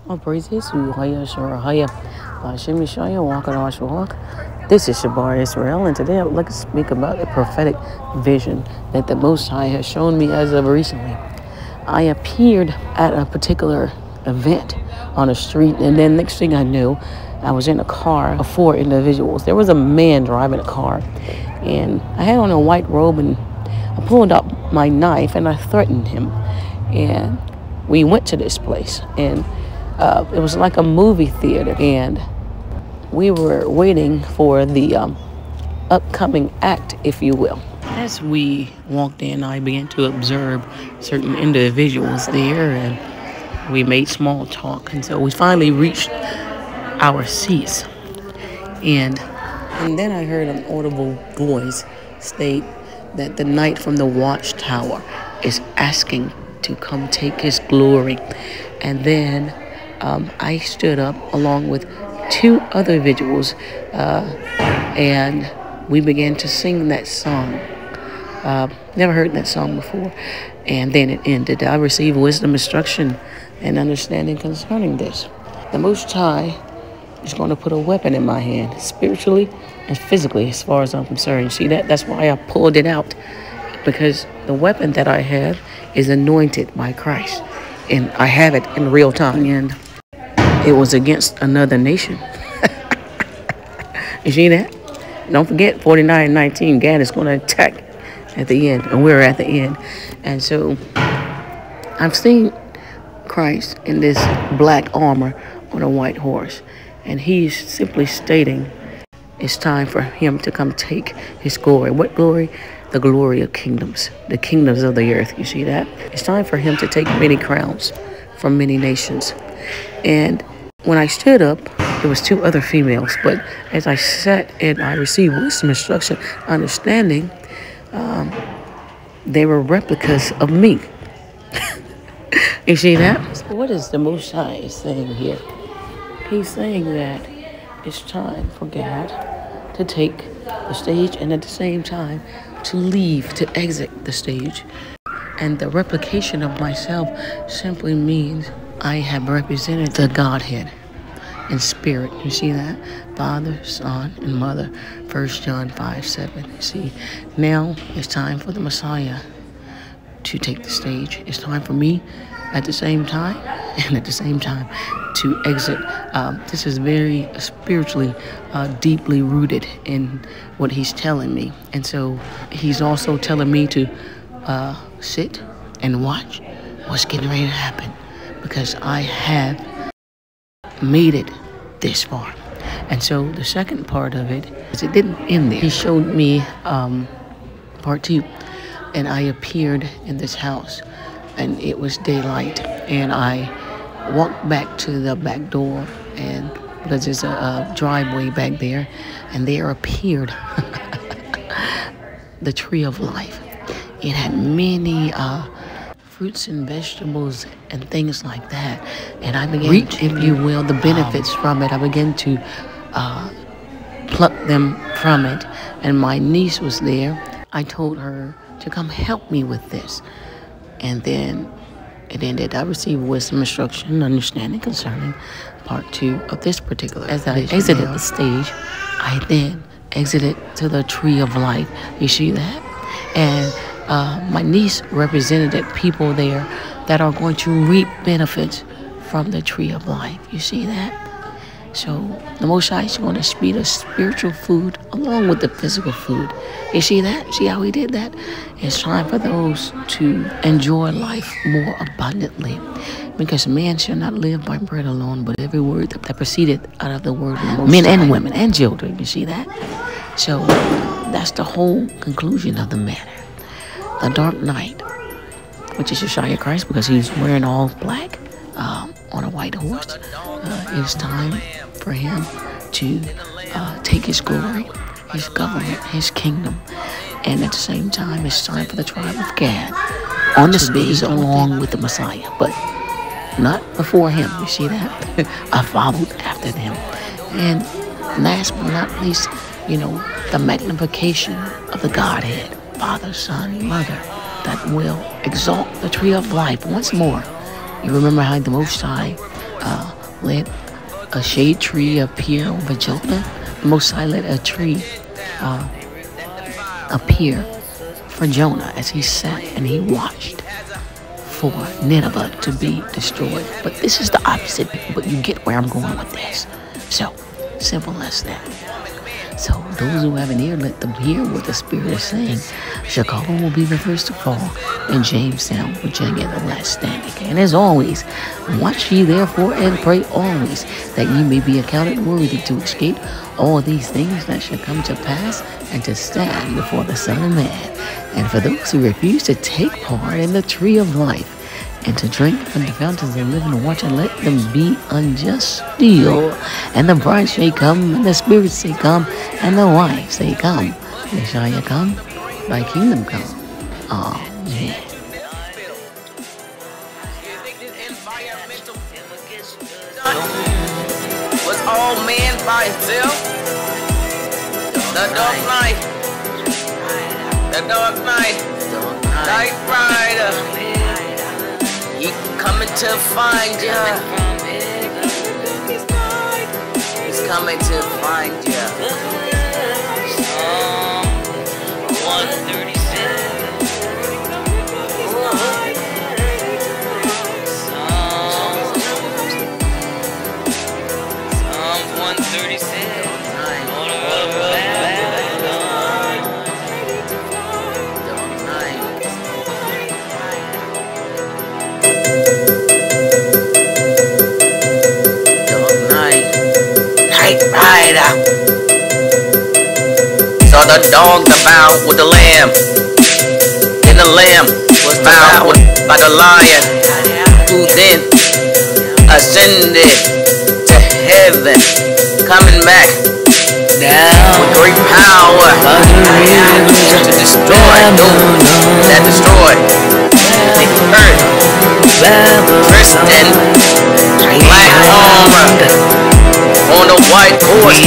All praises to Haya Shurahaya. Hashem Yeshaya, walking on Shulak. This is Shabar Israel, and today I would like to speak about a prophetic vision that the Most High has shown me as of recently. I appeared at a particular event on a street, and then next thing I knew, I was in a car of 4 individuals. There was a man driving a car, and I had on a white robe, and I pulled out my knife, and I threatened him. And we went to this place, and it was like a movie theater, and we were waiting for the upcoming act, if you will. As we walked in, I began to observe certain individuals there, and we made small talk. And so we finally reached our seats. And then I heard an audible voice state that the knight from the watchtower is asking to come take his glory. And then I stood up along with 2 other individuals, and we began to sing that song. Never heard that song before. And then it ended. I received wisdom, instruction, and understanding concerning this. The Most High is going to put a weapon in my hand, spiritually and physically, as far as I'm concerned. See that? That's why I pulled it out, because the weapon that I have is anointed by Christ, and I have it in real time. And it was against another nation. You see that? Don't forget, 49-19, Gad is going to attack at the end, and we're at the end. And so I've seen Christ in this black armor on a white horse, and he's simply stating it's time for him to come take his glory. What glory? The glory of kingdoms, the kingdoms of the earth. You see that? It's time for him to take many crowns from many nations. And when I stood up, there was 2 other females, but as I sat and I received wisdom, instruction, understanding, they were replicas of me. You see that? So what is the Most High saying here? He's saying that it's time for Gad to take the stage, and at the same time to leave, to exit the stage. And the replication of myself simply means I have represented the Godhead in spirit. You see that? Father, Son, and Mother. 1 John 5:7. You see, now it's time for the Messiah to take the stage. It's time for me at the same time, and at the same time to exit. This is very spiritually deeply rooted in what he's telling me. And so he's also telling me to sit and watch what's getting ready to happen, because I have made it this far. And so the second part of it is it didn't end there. He showed me part 2, and I appeared in this house, and it was daylight, and I walked back to the back door, and because there's a driveway back there, and there appeared the tree of life. It had many fruits and vegetables and things like that, and I began reap, if you will, the benefits from it. I began to pluck them from it, and my niece was there. I told her to come help me with this, and then it ended. I received wisdom, instruction, understanding concerning part 2 of this particular. As I exited the stage, I then exited to the tree of life. You see that? And my niece represented people there that are going to reap benefits from the tree of life. You see that? So the Most High is going to feed us spiritual food along with the physical food. You see that? See how he did that? It's time for those to enjoy life more abundantly, because man shall not live by bread alone, but every word that proceeded out of the word of the Most High. Men and women and children. You see that? So that's the whole conclusion of the matter. The dark night, which is Yeshua Christ, because he's wearing all black on a white horse, it's time for him to take his glory, his government, his kingdom. And at the same time, it's time for the tribe of Gad on the stage along with the Messiah, but not before him. You see that? I followed after them. And last but not least, the magnification of the Godhead, Father, Son, Mother, that will exalt the tree of life once more. You remember how the Most High let a shade tree appear over Jonah. Most High let a tree appear for Jonah as he sat and he watched for Nineveh to be destroyed. But this is the opposite, but you get where I'm going with this. So, simple as that. So, those who have an ear, let them hear what the Spirit is saying. Chicago will be the first to fall, and Jamestown, Virginia, the last standing. And as always, watch ye therefore and pray always, that ye may be accounted worthy to escape all these things that shall come to pass, and to stand before the Son of Man. And for those who refuse to take part in the tree of life, and to drink from the fountains of living water, let them be unjust still. And the bride say, come, and the Spirit say, come, and the wife say, come. Messiah come, thy kingdom come. Amen. Was all man by himself? The dark night. The dark night. Life.Tribe. He coming to find ya. He's coming to find ya. Psalm 137. Psalm 137. Rider. Saw the dog devour with the lamb, and the lamb was devoured by the lion, who then ascended to heaven, coming back down with great power to destroy those that destroy the earth. Dressed in black armor, on a white horse,